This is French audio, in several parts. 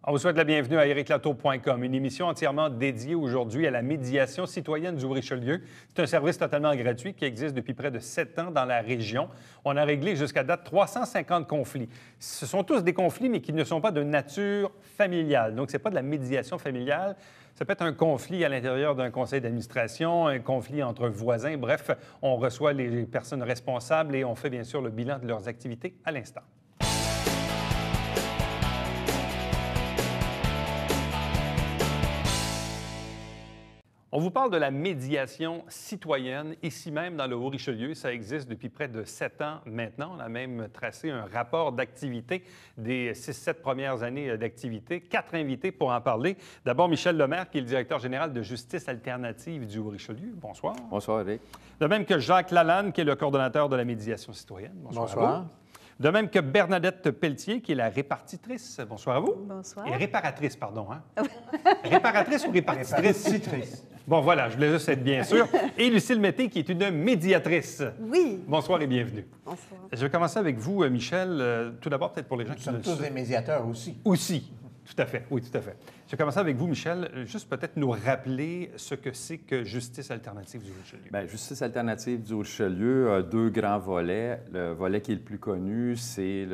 On vous souhaite la bienvenue à ériclatour.com, une émission entièrement dédiée aujourd'hui à la médiation citoyenne du Haut-Richelieu. C'est un service totalement gratuit qui existe depuis près de 7 ans dans la région. On a réglé jusqu'à date 350 conflits. Ce sont tous des conflits, mais qui ne sont pas de nature familiale. Donc, ce n'est pas de la médiation familiale. Ça peut être un conflit à l'intérieur d'un conseil d'administration, un conflit entre voisins. Bref, on reçoit les personnes responsables et on fait bien sûr le bilan de leurs activités à l'instant. On vous parle de la médiation citoyenne, ici même dans le Haut-Richelieu. Ça existe depuis près de 7 ans maintenant. On a même tracé un rapport d'activité des 6-7 premières années d'activité. 4 invités pour en parler. D'abord, Michel Lemaire, qui est le directeur général de Justice alternative du Haut-Richelieu. Bonsoir. Bonsoir, Eric. De même que Jacques Lalanne, qui est le coordonnateur de la médiation citoyenne. Bonsoir. À vous. De même que Bernadette Pelletier, qui est la répartitrice. Bonsoir à vous. Bonsoir. Et réparatrice, pardon. Hein? Réparatrice ou répartitrice? Répartitrice. Bon, voilà, je voulais juste être bien sûr. Et Lucille Mété, qui est une médiatrice. Oui. Bonsoir et bienvenue. Bonsoir. Je vais commencer avec vous, Michel. Tout d'abord, peut-être pour les gens qui Nous sommes tous des médiateurs aussi. Aussi. Tout à fait, oui, tout à fait. Je vais commencer avec vous, Michel. Juste peut-être nous rappeler ce que c'est que Justice alternative du Haut-Richelieu. Bien, Justice alternative du Haut-Richelieu a 2 grands volets. Le volet qui est le plus connu, c'est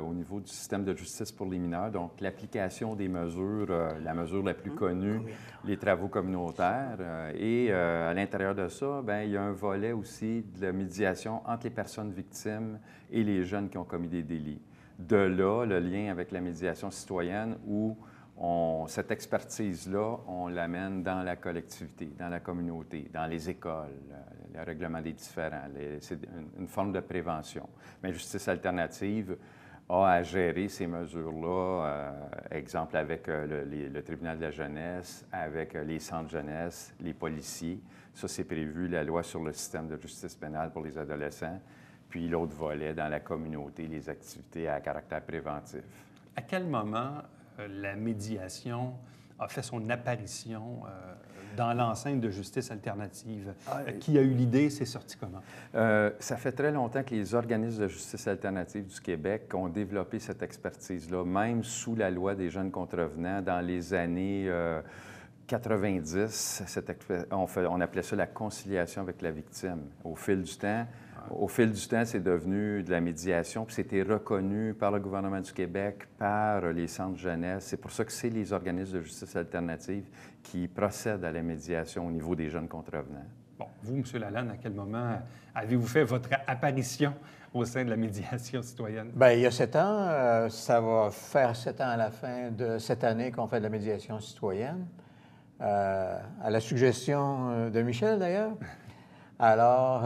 au niveau du système de justice pour les mineurs, donc l'application des mesures, la mesure la plus connue, les travaux communautaires. Et à l'intérieur de ça, bien, il y a un volet aussi de la médiation entre les personnes victimes et les jeunes qui ont commis des délits. De là, le lien avec la médiation citoyenne où cette expertise-là, on l'amène dans la collectivité, dans la communauté, dans les écoles, le règlement des différends. C'est une forme de prévention. Mais Justice alternative a à gérer ces mesures-là, exemple avec le tribunal de la jeunesse, avec les centres jeunesse, les policiers. Ça, c'est prévu, la loi sur le système de justice pénale pour les adolescents. Puis l'autre volet, dans la communauté, les activités à caractère préventif. À quel moment la médiation a fait son apparition dans l'enceinte de Justice alternative? Qui a eu l'idée? C'est sorti comment? Ça fait très longtemps que les organismes de justice alternative du Québec ont développé cette expertise-là, même sous la loi des jeunes contrevenants dans les années 90. On appelait ça la conciliation avec la victime. Au fil du temps, c'est devenu de la médiation, puis c'était reconnu par le gouvernement du Québec, par les centres jeunesse. C'est pour ça que c'est les organismes de justice alternative qui procèdent à la médiation au niveau des jeunes contrevenants. Bon, vous, M. Lalanne, à quel moment avez-vous fait votre apparition au sein de la médiation citoyenne? Bien, il y a 7 ans. Ça va faire 7 ans à la fin de cette année qu'on fait de la médiation citoyenne, à la suggestion de Michel, d'ailleurs. Alors,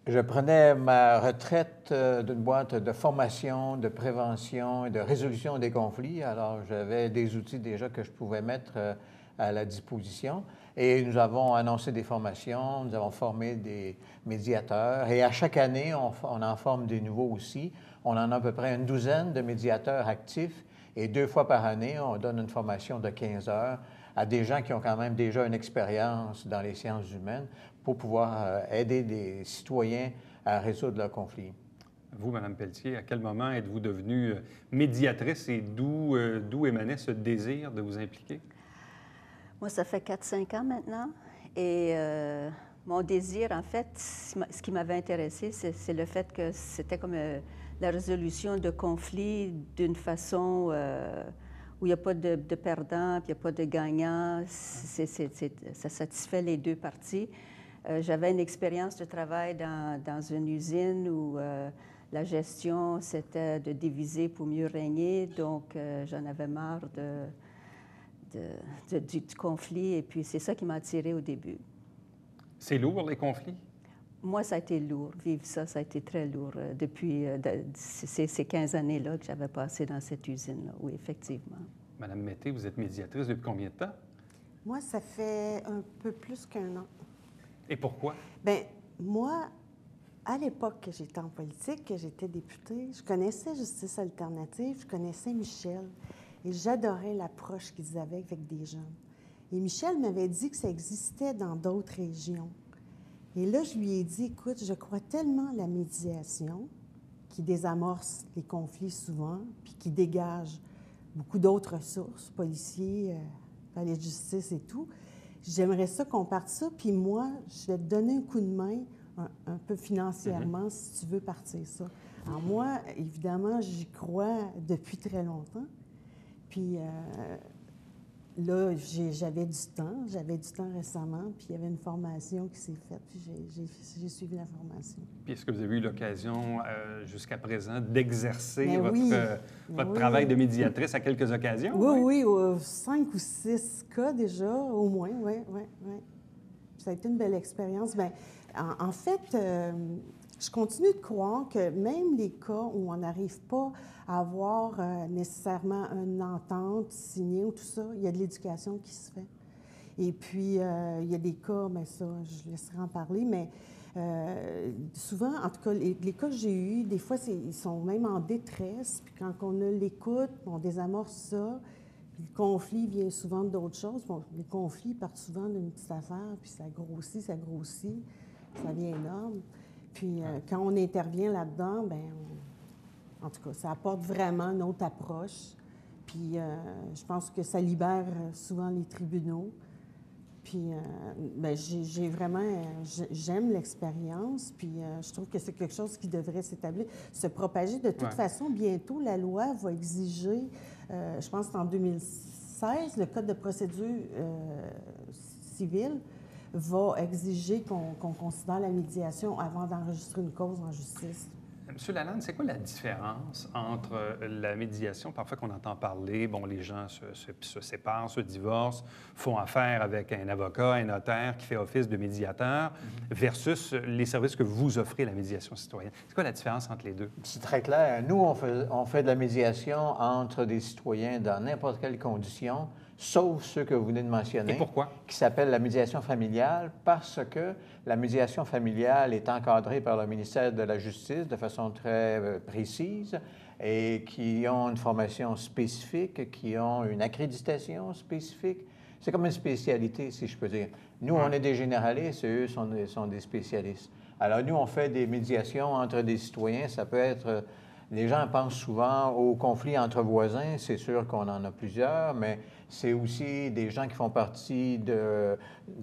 je prenais ma retraite d'une boîte de formation, de prévention et de résolution des conflits. Alors, j'avais des outils déjà que je pouvais mettre à la disposition. Et nous avons annoncé des formations, nous avons formé des médiateurs. Et à chaque année, on en forme des nouveaux aussi. On en a à peu près une douzaine de médiateurs actifs. Et 2 fois par année, on donne une formation de 15 heures à des gens qui ont quand même déjà une expérience dans les sciences humaines pour pouvoir aider des citoyens à résoudre leurs conflits. Vous, Mme Pelletier, à quel moment êtes-vous devenue médiatrice et d'où émanait ce désir de vous impliquer? Moi, ça fait 4-5 ans maintenant. Et mon désir, en fait, ce qui m'avait intéressé, c'est le fait que c'était comme la résolution de conflits d'une façon où il n'y a pas de perdants, puis il n'y a pas de gagnants. Ça satisfait les 2 parties. J'avais une expérience de travail dans une usine où la gestion, c'était de diviser pour mieux régner. Donc, j'en avais marre du conflit. Et puis, c'est ça qui m'a attirée au début. C'est lourd, les conflits? Moi, ça a été lourd. Vivre ça a été très lourd depuis ces 15 années-là que j'avais passé dans cette usine-là. Oui, effectivement. Madame Mété, vous êtes médiatrice depuis combien de temps? Moi, ça fait un peu plus qu'1 an. Et pourquoi? Bien, moi, à l'époque que j'étais en politique, que j'étais députée, je connaissais Justice alternative, je connaissais Michel, et j'adorais l'approche qu'ils avaient avec des jeunes. Et Michel m'avait dit que ça existait dans d'autres régions. Et là, je lui ai dit, écoute, je crois tellement à la médiation qui désamorce les conflits souvent, puis qui dégage beaucoup d'autres ressources, policiers, palais de justice et tout. J'aimerais ça qu'on parte ça, puis moi, je vais te donner un coup de main, un peu financièrement, si tu veux partir ça. Alors moi, évidemment, j'y crois depuis très longtemps. Puis là, j'avais du temps récemment, puis il y avait une formation qui s'est faite, puis j'ai suivi la formation. Puis est-ce que vous avez eu l'occasion, jusqu'à présent, d'exercer Ben votre, oui. votre Oui. travail de médiatrice à quelques occasions? Oui, 5 ou 6 cas déjà, au moins, oui. Ça a été une belle expérience. Bien, en fait, je continue de croire que même les cas où on n'arrive pas à avoir nécessairement une entente signée ou tout ça, il y a de l'éducation qui se fait. Et puis, il y a des cas, bien ça, je laisserai en parler, mais souvent, en tout cas, les cas que j'ai eus, des fois, ils sont même en détresse. Puis quand on a l'écoute, on désamorce ça. Puis le conflit vient souvent d'autres choses. Bon, les conflits partent souvent d'une petite affaire, puis ça grossit, ça devient énorme. Puis quand on intervient là-dedans, bien, en tout cas, ça apporte vraiment une autre approche. Puis je pense que ça libère souvent les tribunaux. Puis, bien, j'ai vraiment, j'aime l'expérience, puis je trouve que c'est quelque chose qui devrait s'établir, se propager. De toute façon, bientôt, la loi va exiger, je pense que c'est en 2016, le Code de procédure civile va exiger qu'on considère la médiation avant d'enregistrer une cause en justice. Monsieur Lalande, c'est quoi la différence entre la médiation, parfois qu'on entend parler, bon, les gens se séparent, se divorcent, font affaire avec un avocat, un notaire qui fait office de médiateur, versus les services que vous offrez, la médiation citoyenne. C'est quoi la différence entre les deux? C'est très clair. Nous, on fait de la médiation entre des citoyens dans n'importe quelle condition, sauf ceux que vous venez de mentionner. Et pourquoi? Qui s'appelle la médiation familiale, parce que la médiation familiale est encadrée par le ministère de la Justice de façon très précise et qui ont une formation spécifique, qui ont une accréditation spécifique. C'est comme une spécialité, si je peux dire. Nous, on est des généralistes et eux sont des spécialistes. Alors, nous, on fait des médiations entre des citoyens. Ça peut être... Les gens pensent souvent aux conflits entre voisins. C'est sûr qu'on en a plusieurs, mais c'est aussi des gens qui font partie de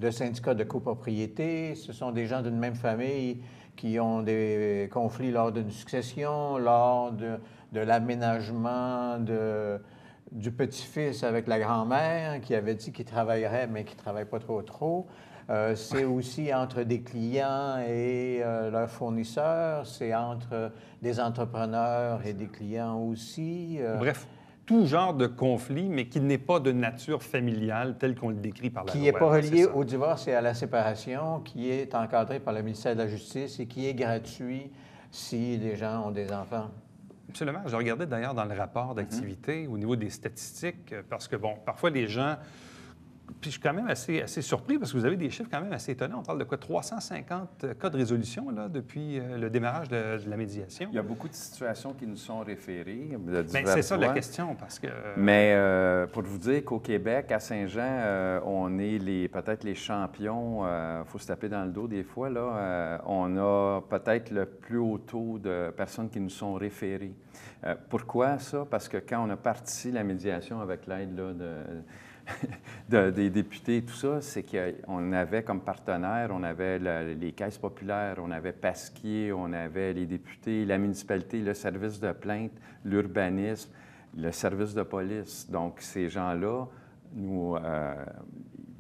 syndicats de copropriété. Ce sont des gens d'une même famille qui ont des conflits lors d'une succession, lors de l'aménagement du petit-fils avec la grand-mère qui avait dit qu'il travaillerait, mais qui ne travaille pas trop. C'est aussi entre des clients et leurs fournisseurs. C'est entre des entrepreneurs et des clients aussi. Bref, tout genre de conflit, mais qui n'est pas de nature familiale tel qu'on le décrit par la loi. Qui n'est pas relié au divorce et à la séparation, qui est encadré par le ministère de la Justice et qui est gratuit si les gens ont des enfants. Monsieur le maire, je regardais d'ailleurs dans le rapport d'activité au niveau des statistiques, parce que, bon, parfois les gens... Puis je suis quand même assez surpris parce que vous avez des chiffres quand même assez étonnants. On parle de quoi? 350 cas de résolution là, depuis le démarrage de la médiation. Il y a beaucoup de situations qui nous sont référées. Bien, c'est ça la question parce que... Mais pour vous dire qu'au Québec, à Saint-Jean, on est peut-être les champions. Il faut se taper dans le dos des fois. Là. On a peut-être le plus haut taux de personnes qui nous sont référées. Pourquoi ça? Parce que quand on a parti la médiation avec l'aide là, des députés et tout ça, c'est qu'on avait comme partenaire, on avait les caisses populaires, on avait Pasquier, on avait les députés, la municipalité, le service de plainte, l'urbanisme, le service de police. Donc, ces gens-là nous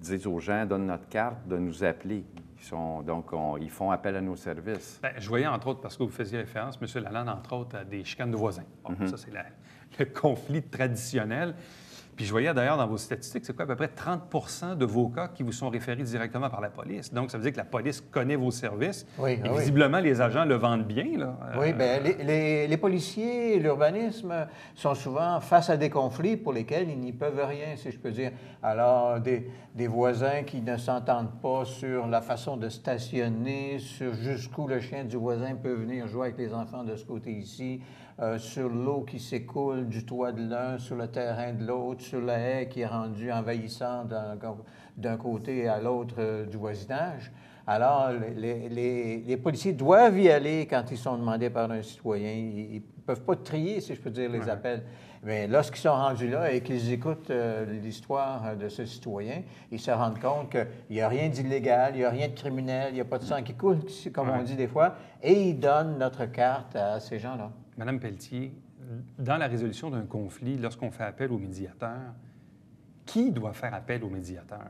disent aux gens, donnent notre carte, de nous appeler. Ils font appel à nos services. Bien, je voyais, entre autres, parce que vous faisiez référence, M. Lalande, entre autres, à des chicanes de voisins. Bon, ça, c'est le conflit traditionnel. Puis je voyais d'ailleurs dans vos statistiques, c'est quoi, à peu près 30 de vos cas qui vous sont référés directement par la police. Donc, ça veut dire que la police connaît vos services. Oui, et visiblement, les agents le vendent bien, là. Oui, bien, les policiers et l'urbanisme sont souvent face à des conflits pour lesquels ils n'y peuvent rien, si je peux dire. Alors, des voisins qui ne s'entendent pas sur la façon de stationner, sur jusqu'où le chien du voisin peut venir jouer avec les enfants de ce côté-ci, sur l'eau qui s'écoule du toit de l'un, sur le terrain de l'autre, sur la haie qui est rendue envahissante d'un côté à l'autre du voisinage. Alors, les policiers doivent y aller quand ils sont demandés par un citoyen. Ils ne peuvent pas trier, si je peux dire, les appels. Mais lorsqu'ils sont rendus là et qu'ils écoutent l'histoire de ce citoyen, ils se rendent compte qu'il n'y a rien d'illégal, il n'y a rien de criminel, il n'y a pas de sang qui coule, comme on dit des fois, et ils donnent notre carte à ces gens-là. Madame Pelletier, dans la résolution d'un conflit, lorsqu'on fait appel au médiateur, qui doit faire appel au médiateur?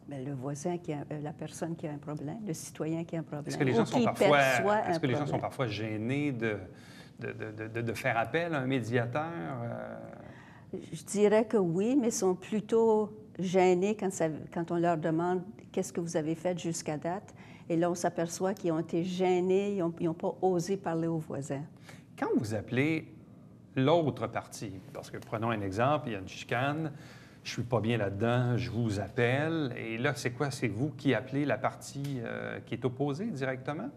Bien, le voisin, la personne qui a un problème, le citoyen qui a un problème. Est-ce que les gens, sont sont parfois gênés de faire appel à un médiateur? Je dirais que oui, mais ils sont plutôt gênés quand on leur demande qu'est-ce que vous avez fait jusqu'à date. Et là, on s'aperçoit qu'ils ont été gênés, ils n'ont pas osé parler aux voisins. Quand vous appelez l'autre partie, parce que prenons un exemple, il y a une chicane, je ne suis pas bien là-dedans, je vous appelle, et là, c'est quoi? C'est vous qui appelez la partie qui est opposée directement?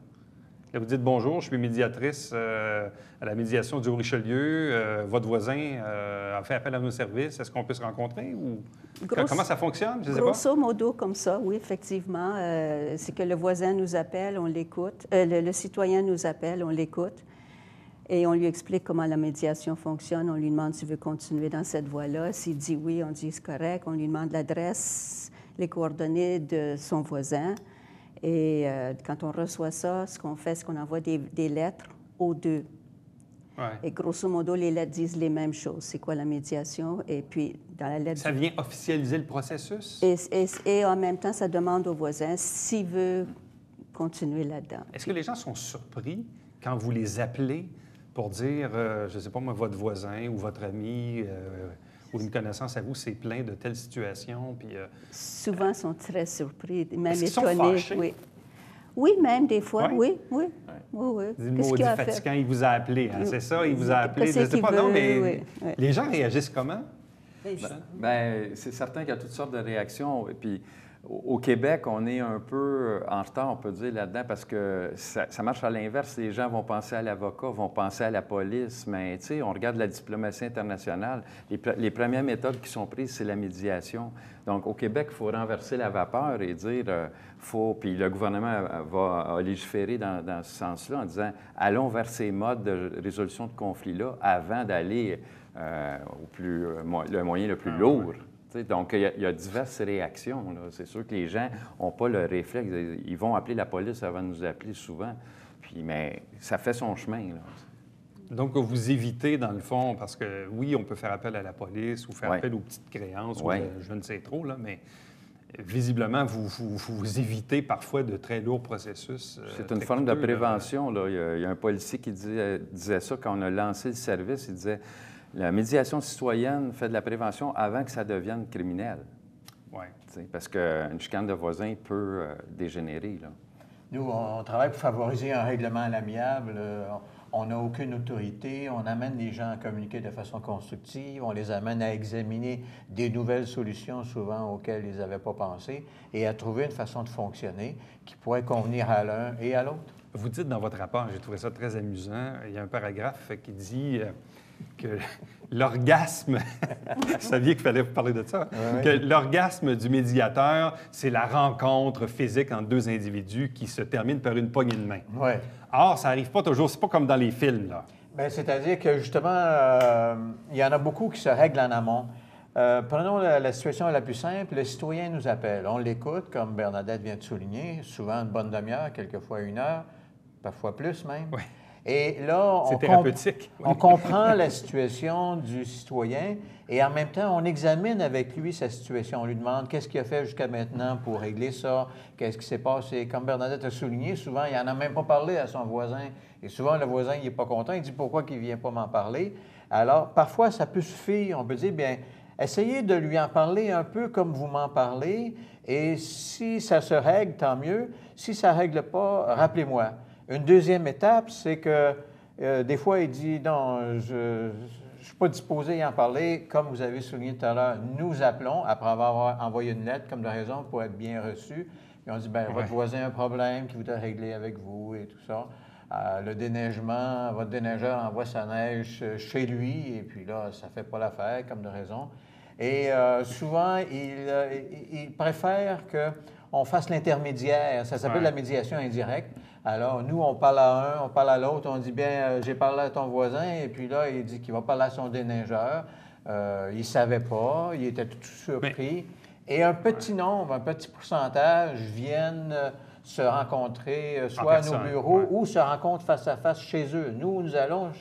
Là, vous dites bonjour, je suis médiatrice à la médiation du Haut-Richelieu. Votre voisin a fait appel à nos services. Est-ce qu'on peut se rencontrer? Ou comment ça fonctionne? Je sais pas. Grosso modo, comme ça, oui, effectivement. C'est que le voisin nous appelle, on l'écoute. Le citoyen nous appelle, on l'écoute. Et on lui explique comment la médiation fonctionne. On lui demande s'il veut continuer dans cette voie-là. S'il dit oui, on dit c'est correct. On lui demande l'adresse, les coordonnées de son voisin. Et quand on reçoit ça, ce qu'on fait, c'est qu'on envoie des lettres aux deux. Ouais. Et grosso modo, les lettres disent les mêmes choses. C'est quoi la médiation? Et puis, dans la lettre... Ça vient officialiser le processus? Et en même temps, ça demande au voisin s'il veut continuer là-dedans. Est-ce que les gens sont surpris quand vous les appelez pour dire, je ne sais pas moi, votre voisin ou votre ami ou une connaissance à vous s'est plaint de telle situation? Puis, souvent, ils sont très surpris, même est-ce qu'ils sont étonnés. fâchés? Oui. Oui, même des fois, ouais? oui. Le maudit fatigant, il vous a appelé, hein? C'est ça, il vous a appelé. Je sais pas, non, mais oui. Les gens réagissent comment? Bien, c'est certain qu'il y a toutes sortes de réactions. Et puis, au Québec, on est un peu en retard, on peut dire, là-dedans, parce que ça marche à l'inverse. Les gens vont penser à l'avocat, vont penser à la police, mais tu sais, on regarde la diplomatie internationale. Les premières méthodes qui sont prises, c'est la médiation. Donc, au Québec, il faut renverser la vapeur et dire, puis le gouvernement va légiférer dans ce sens-là en disant, allons vers ces modes de résolution de conflits-là avant d'aller le moyen le plus lourd. Donc, il y a diverses réactions. C'est sûr que les gens n'ont pas le réflexe. Ils vont appeler la police avant de nous appeler souvent. Mais ça fait son chemin. Là. Donc, vous évitez, dans le fond, parce que oui, on peut faire appel à la police ou faire appel aux petites créances, ou je ne sais trop, là, mais visiblement, vous évitez parfois de très lourds processus. C'est une forme de prévention. Là. Il y a un policier qui disait ça quand on a lancé le service. Il disait... La médiation citoyenne fait de la prévention avant que ça devienne criminel. Oui. Parce qu'une chicane de voisins peut dégénérer. Là. Nous, on travaille pour favoriser un règlement à l'amiable. On n'a aucune autorité. On amène les gens à communiquer de façon constructive. On les amène à examiner des nouvelles solutions, souvent auxquelles ils n'avaient pas pensé, et à trouver une façon de fonctionner qui pourrait convenir à l'un et à l'autre. Vous dites dans votre rapport, j'ai trouvé ça très amusant, il y a un paragraphe qui dit... que l'orgasme, vous saviez qu'il fallait vous parler de ça, que l'orgasme du médiateur, c'est la rencontre physique entre deux individus qui se termine par une poignée de main. Oui. Or, ça n'arrive pas toujours, c'est pas comme dans les films, là. Bien, c'est-à-dire que, justement, il y en a beaucoup qui se règlent en amont. Prenons la situation la plus simple, le citoyen nous appelle, on l'écoute, comme Bernadette vient de souligner, souvent une bonne demi-heure, quelquefois 1 heure, parfois plus même. Oui. Et là, on comprend la situation du citoyen et en même temps, on examine avec lui sa situation. On lui demande qu'est-ce qu'il a fait jusqu'à maintenant pour régler ça, qu'est-ce qui s'est passé. Comme Bernadette a souligné, souvent, il n'en a même pas parlé à son voisin. Et souvent, le voisin, il n'est pas content. Il dit pourquoi il ne vient pas m'en parler. Alors, parfois, ça peut suffire. On peut dire, bien, essayez de lui en parler un peu comme vous m'en parlez. Et si ça se règle, tant mieux. Si ça ne règle pas, rappelez-moi. Une deuxième étape, c'est que des fois, il dit, non, je ne suis pas disposé à y en parler. Comme vous avez souligné tout à l'heure, nous appelons, après avoir envoyé une lettre comme de raison pour être bien reçu. Puis on dit, bien, votre voisin a un problème qu'il voudrait régler avec vous et tout ça. Le déneigement, votre déneigeur envoie sa neige chez lui et puis là, ça ne fait pas l'affaire comme de raison. Et souvent, il préfère que on fasse l'intermédiaire. Ça s'appelle Ouais. la médiation indirecte. Alors, nous, on parle à un, on parle à l'autre, on dit, bien, j'ai parlé à ton voisin, et puis là, il dit qu'il va parler à son déneigeur. Il ne savait pas, il était tout surpris. Et un petit nombre, un petit pourcentage viennent se rencontrer soit à nos personne, bureaux ouais. ou se rencontrent face à face chez eux. Nous allons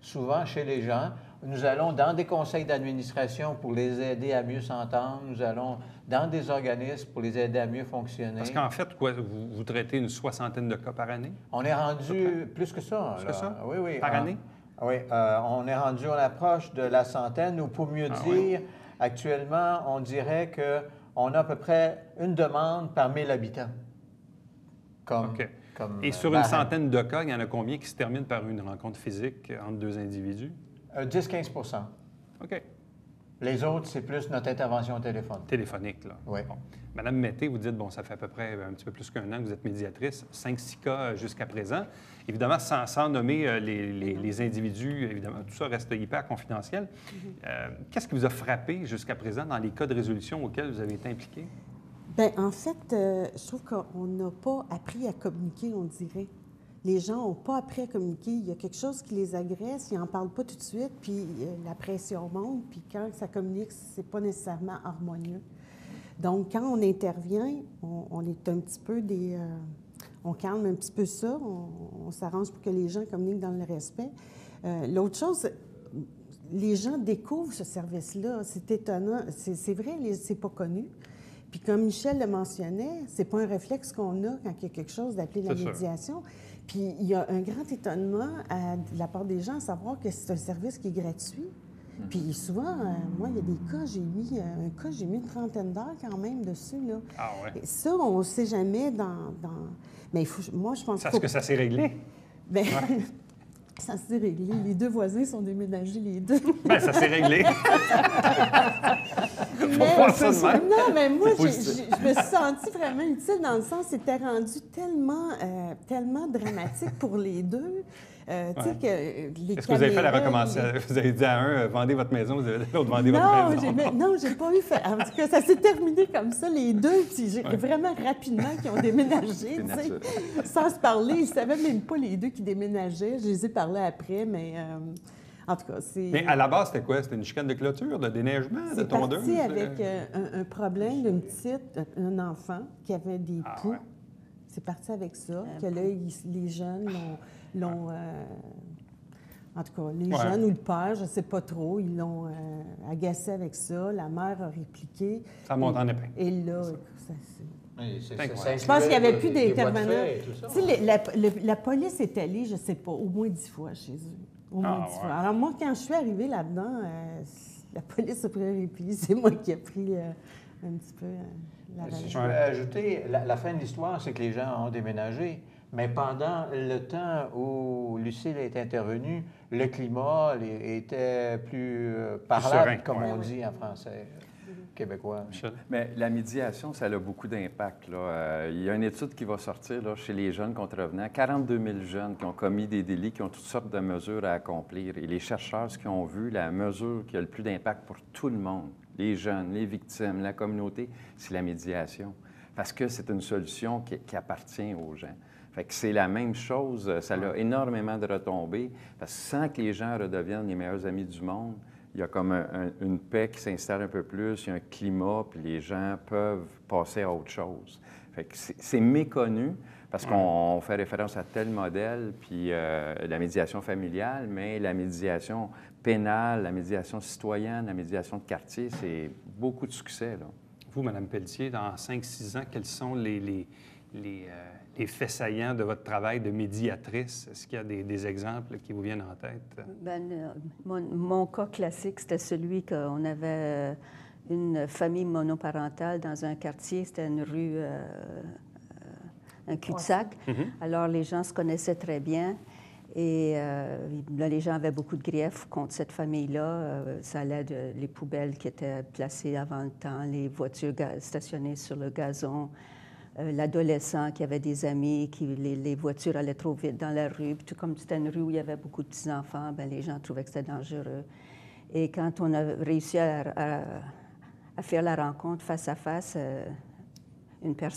souvent chez les gens. Nous allons dans des conseils d'administration pour les aider à mieux s'entendre. Nous allons dans des organismes pour les aider à mieux fonctionner. Parce qu'en fait, quoi, vous traitez une 60aine de cas par année? On est rendu plus que ça. Plus que ça? Oui, oui. Par année? Oui, on est rendu, on approche de la centaine, ou pour mieux dire, actuellement, on dirait qu'on a à peu près une demande par 1000 habitants. OK. Et sur une centaine de cas, il y en a combien qui se terminent par une rencontre physique entre deux individus? 10-15 OK. Les autres, c'est plus notre intervention au téléphone. Téléphonique, là. Oui. Bon. Madame Mété, vous dites, bon, ça fait à peu près un petit peu plus qu'un an que vous êtes médiatrice, 5-6 cas jusqu'à présent. Évidemment, sans nommer les individus, évidemment, tout ça reste hyper confidentiel. Qu'est-ce qui vous a frappé jusqu'à présent dans les cas de résolution auxquels vous avez été impliqué? Bien, en fait, je trouve qu'on n'a pas appris à communiquer, on dirait. Les gens n'ont pas appris à communiquer. Il y a quelque chose qui les agresse, ils n'en parlent pas tout de suite, puis la pression monte, puis quand ça communique, c'est pas nécessairement harmonieux. Donc, quand on intervient, on est un petit peu on calme un petit peu ça, on s'arrange pour que les gens communiquent dans le respect. L'autre chose, les gens découvrent ce service-là. C'est étonnant. C'est vrai, c'est pas connu. Puis comme Michel le mentionnait, c'est pas un réflexe qu'on a quand il y a quelque chose d'appeler la médiation. Puis il y a un grand étonnement de la part des gens à savoir que c'est un service qui est gratuit. Puis souvent, moi, il y a des cas, j'ai mis une trentaine d'heures quand même dessus, là. Ah ouais. Et ça, on ne sait jamais Mais moi, je pense Est-ce que ça s'est réglé? Bien, ça s'est réglé. Les deux voisins sont déménagés, les deux. Bien, ça s'est réglé. Mais, ça de même. non, mais moi, je me suis sentie vraiment utile dans le sens, c'était rendu tellement dramatique pour les deux. Tu sais que les Est-ce que vous avez fait la caméras, recommandation? Vous avez dit à un, vendez votre maison, vous avez dit à l'autre, vendez votre maison. Non, j'ai pas eu fait. En tout cas, ça s'est terminé comme ça, les deux, puis vraiment rapidement qu'ils ont déménagé, tu sais, sans se parler. Ils savaient même pas les deux qui déménageaient. Je les ai parlé après, mais en tout cas, c'est... Mais à la base, c'était quoi? C'était une chicane de clôture, de déneigement, de tondeuse? C'est parti avec un problème d'une un enfant qui avait des poux. Ouais. C'est parti avec ça, que là, les jeunes l'ont en tout cas, les jeunes ou le père, je ne sais pas trop, ils l'ont agacé avec ça. La mère a répliqué. Ça monte en épingle. Et là, Je pense qu'il n'y avait plus d'intervenants. Tu sais, la police est allée, je ne sais pas, au moins 10 fois chez eux. Au moins 10 fois. Alors moi, quand je suis arrivée là-dedans, la police a pris un répit. C'est moi qui ai pris un petit peu la relève. Si je peux ajouter, la fin de l'histoire, c'est que les gens ont déménagé. Mais pendant le temps où Lucille est intervenue, le climat était plus parlable, serein, comme on dit en français québécois. Michel? Mais la médiation, ça a beaucoup d'impact. Il y a une étude qui va sortir là, chez les jeunes contrevenants. 42 000 jeunes qui ont commis des délits, qui ont toutes sortes de mesures à accomplir. Et les chercheurs, ce qu'ils ont vu, la mesure qui a le plus d'impact pour tout le monde, les jeunes, les victimes, la communauté, c'est la médiation. Parce que c'est une solution qui appartient aux gens. Fait que c'est la même chose, ça a énormément de retombées, parce que sans que les gens redeviennent les meilleurs amis du monde, il y a comme une paix qui s'installe un peu plus, il y a un climat, puis les gens peuvent passer à autre chose. Fait que c'est méconnu, parce qu'on fait référence à tel modèle, puis la médiation familiale, mais la médiation pénale, la médiation citoyenne, la médiation de quartier, c'est beaucoup de succès, là. Vous, Mme Pelletier, dans 5-6 ans, quels sont les faits saillants de votre travail de médiatrice? Est-ce qu'il y a des exemples qui vous viennent en tête? Bien, mon cas classique, c'était celui qu'on avait une famille monoparentale dans un quartier, c'était une rue, un cul-de-sac. Alors, les gens se connaissaient très bien. Et là, les gens avaient beaucoup de griefs contre cette famille-là. Ça allait les poubelles qui étaient placées avant le temps, les voitures stationnées sur le gazon, l'adolescent qui avait des amis, les voitures allaient trop vite dans la rue. Puis tout comme c'était une rue où il y avait beaucoup de petits-enfants, bien, les gens trouvaient que c'était dangereux. Et quand on a réussi à faire la rencontre face à face,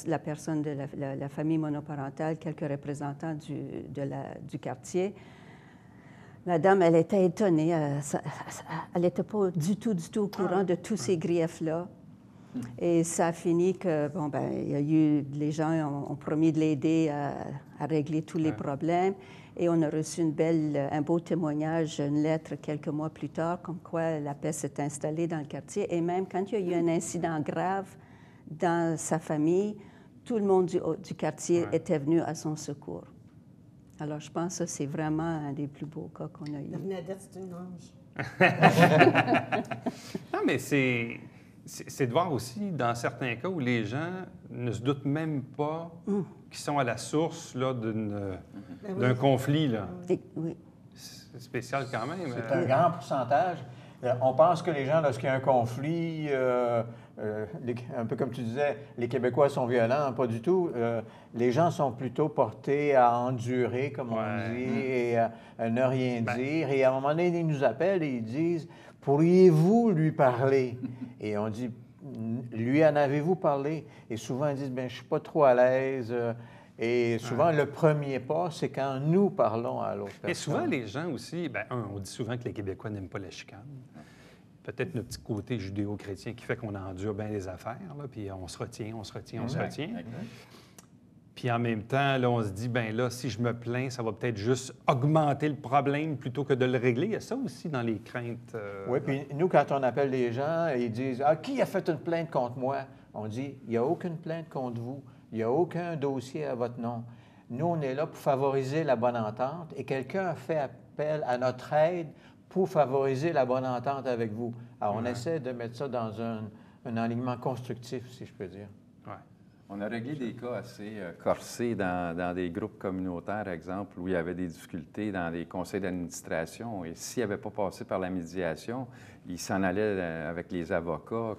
la personne de la famille monoparentale, quelques représentants du quartier. La dame, elle était étonnée. Elle n'était pas du tout au courant de tous ces griefs-là. Et ça a fini que, bon, ben, il y a eu, les gens ont promis de l'aider à régler tous les problèmes. Et on a reçu un beau témoignage, une lettre quelques mois plus tard, comme quoi la paix s'est installée dans le quartier. Et même quand il y a eu un incident grave dans sa famille, tout le monde du quartier était venu à son secours. Alors, je pense que c'est vraiment un des plus beaux cas qu'on a eu. Bernadette, c'est une ange. Non, mais c'est de voir aussi, dans certains cas, où les gens ne se doutent même pas qu'ils sont à la source là, d'un conflit. Là. Oui. C'est spécial quand même. C'est un grand pourcentage. On pense que les gens, lorsqu'il y a un conflit, un peu comme tu disais, les Québécois sont violents, pas du tout. Les gens sont plutôt portés à endurer, comme on dit, et à ne rien dire. Et à un moment donné, ils nous appellent et ils disent « Pourriez-vous lui parler? » Et on dit « Lui en avez-vous parlé? » Et souvent, ils disent « Bien, je ne suis pas trop à l'aise. » Et souvent, le premier pas, c'est quand nous parlons à l'autre personne. Et souvent, les gens aussi, bien, on dit souvent que les Québécois n'aiment pas la chicane. Peut-être notre petit côté judéo-chrétien qui fait qu'on endure bien les affaires, là, puis on se retient. Puis en même temps, là, on se dit, bien là, si je me plains, ça va peut-être juste augmenter le problème plutôt que de le régler. Il y a ça aussi dans les craintes. Oui, puis nous, quand on appelle les gens, ils disent « Ah, qui a fait une plainte contre moi? » On dit « Il n'y a aucune plainte contre vous. Il n'y a aucun dossier à votre nom. Nous, on est là pour favoriser la bonne entente et quelqu'un a fait appel à notre aide pour favoriser la bonne entente avec vous. » Alors, on essaie de mettre ça dans un alignement constructif, si je peux dire. Ouais. On a réglé des cas assez corsés dans des groupes communautaires, exemple, où il y avait des difficultés dans les conseils d'administration. Et s'il n'avait pas passé par la médiation, il s'en allait avec les avocats.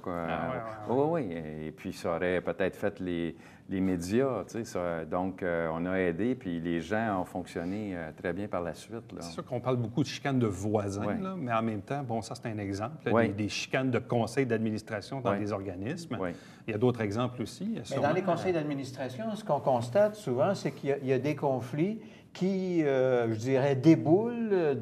Oui. Et puis, ça aurait peut-être fait les médias. Tu sais, donc, on a aidé, puis les gens ont fonctionné très bien par la suite. C'est sûr qu'on parle beaucoup de chicanes de voisins, là, mais en même temps, bon, ça, c'est un exemple. Là, des chicanes de conseils d'administration dans des organismes. Oui. Il y a d'autres exemples aussi. Mais dans les conseils d'administration, ce qu'on constate souvent, c'est qu'il y a des conflits qui, je dirais, déboulent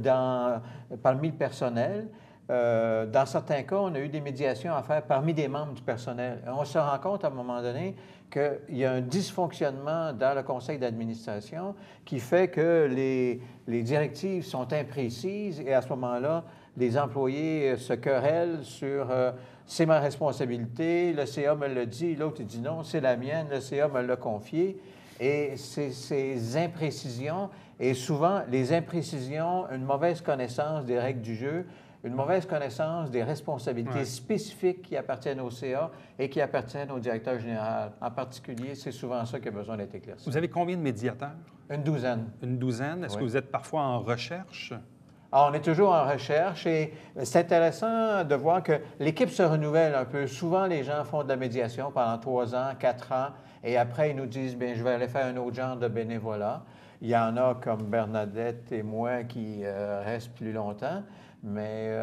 parmi le personnel. Dans certains cas, on a eu des médiations à faire parmi des membres du personnel. On se rend compte à un moment donné qu'il y a un dysfonctionnement dans le conseil d'administration qui fait que les directives sont imprécises et à ce moment-là, les employés se querellent sur c'est ma responsabilité, le CA me l'a dit, l'autre il dit non, c'est la mienne, le CA me l'a confié. Et ces imprécisions, et souvent les imprécisions, une mauvaise connaissance des règles du jeu, une mauvaise connaissance des responsabilités spécifiques qui appartiennent au CA et qui appartiennent au directeur général. En particulier, c'est souvent ça qui a besoin d'être éclairci. Vous avez combien de médiateurs? Une douzaine. Une douzaine? Est-ce que vous êtes parfois en recherche? Alors, on est toujours en recherche et c'est intéressant de voir que l'équipe se renouvelle un peu. Souvent, les gens font de la médiation pendant 3 ans, 4 ans et après, ils nous disent, bien, je vais aller faire un autre genre de bénévolat. Il y en a comme Bernadette et moi qui restent plus longtemps. Mais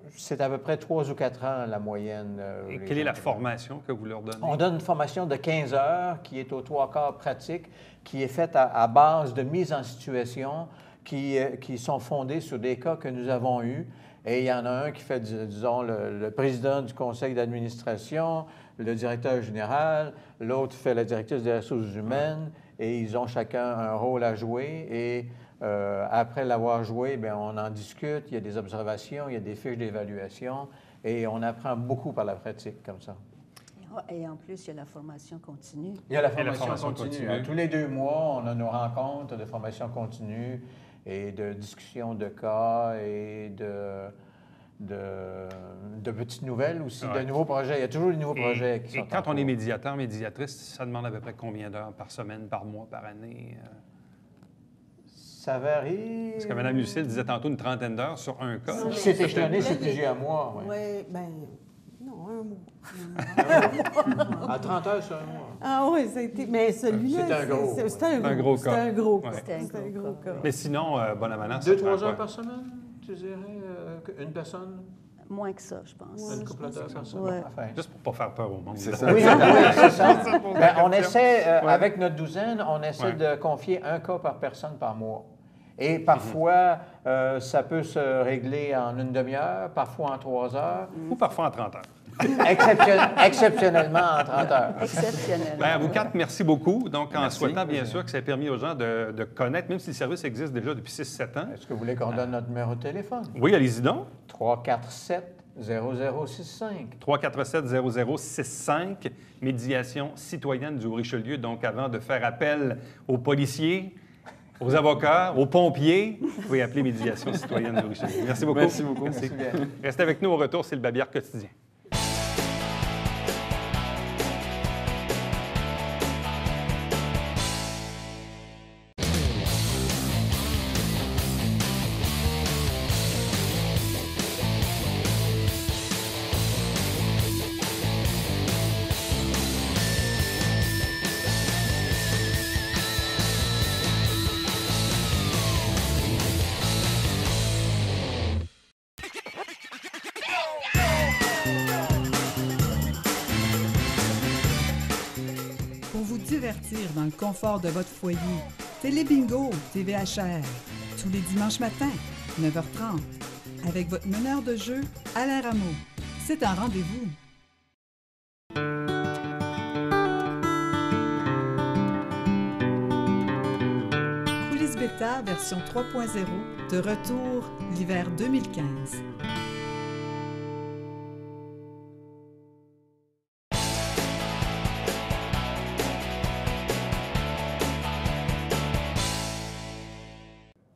c'est à peu près 3 ou 4 ans la moyenne. Et quelle est la formation que vous leur donnez? On donne une formation de 15 heures qui est aux 3/4 pratique, qui est faite à base de mise en situation, qui sont fondées sur des cas que nous avons eus. Et il y en a un qui fait, disons, le président du conseil d'administration, le directeur général, l'autre fait la directrice des ressources humaines, et ils ont chacun un rôle à jouer. Et après l'avoir joué, bien, on en discute, il y a des observations, il y a des fiches d'évaluation et on apprend beaucoup par la pratique comme ça. Et en plus, il y a la formation continue. Il y a la formation continue. Tous les 2 mois, on a nos rencontres de formation continue et de discussion de cas et de petites nouvelles aussi, de nouveaux projets. Il y a toujours des nouveaux projets qui sont en cours. Et quand on est médiateur, médiatrice, ça demande à peu près combien d'heures par semaine, par mois, par année? Ça varie. Parce que Mme Lucille disait tantôt une trentaine d'heures sur un cas. Si c'est échelonné, c'est plusieurs mois. Oui, bien, non, un mois. À 30 heures sur un mois. Ah oui, ça a été. Mais celui-là, c'était un gros cas. C'était un gros cas. C'était un gros cas. Mais sinon, Bonavenance. 2-3 heures par semaine, tu dirais, une personne? Moins que ça, je pense. Une couple d'heures comme ça. Ouais. Enfin, Juste pour ne pas faire peur au monde. C'est là. ça. oui, c'est ça. pose la Ben, on question. essaie, Ouais. avec notre douzaine, on essaie Ouais. de confier un cas par personne par mois. Et parfois, ça peut se régler en une demi-heure, parfois en 3 heures, Ou parfois en 30 heures. exceptionnellement en 30 heures. Exceptionnel. Bien, à vous quatre, merci beaucoup. Donc, en Merci. souhaitant, bien sûr, que ça ait permis aux gens de connaître, même si le service existe déjà depuis 6-7 ans. Est-ce que vous voulez qu'on donne notre numéro de téléphone? Oui, allez-y donc. 347-0065. 347-0065, médiation citoyenne du Richelieu. Donc, avant de faire appel aux policiers, aux avocats, aux pompiers, vous pouvez appeler médiation citoyenne du Richelieu. Merci beaucoup. Merci beaucoup. Merci. Merci bien. Restez avec nous au retour, c'est le Babillard quotidien. Pour vous divertir dans le confort de votre foyer, Télébingo TVHR, tous les dimanches matins, 9h30, avec votre meneur de jeu, Alain Rameau. C'est un rendez-vous. Coulisses Bêta version 3.0, de retour l'hiver 2015.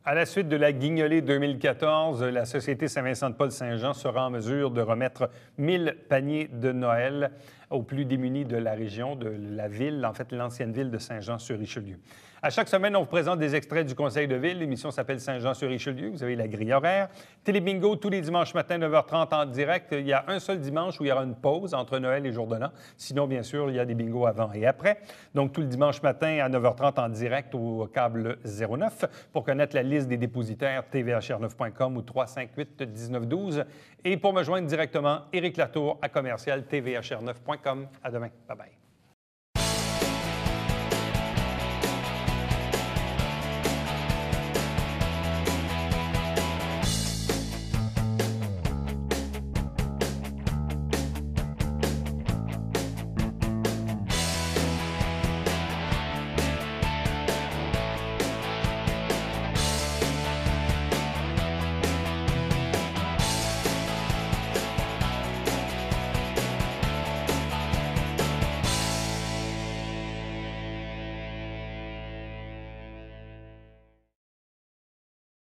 À la suite de la Guignolée 2014, la Société Saint-Vincent-de-Paul-Saint-Jean sera en mesure de remettre 1000 paniers de Noël aux plus démunis de la région, de la ville, en fait l'ancienne ville de Saint-Jean-sur-Richelieu. À chaque semaine, on vous présente des extraits du Conseil de ville. L'émission s'appelle Saint-Jean-sur-Richelieu. Vous avez la grille horaire. Télébingo tous les dimanches matins, 9h30 en direct. Il y a un seul dimanche où il y aura une pause entre Noël et Jour de l'An. Sinon, bien sûr, il y a des bingos avant et après. Donc, tout le dimanche matin à 9h30 en direct au câble 09. Pour connaître la liste des dépositaires, tvhr9.com ou 358-1912. Et pour me joindre directement, Éric Latour à commercial tvhr9.com. À demain. Bye-bye.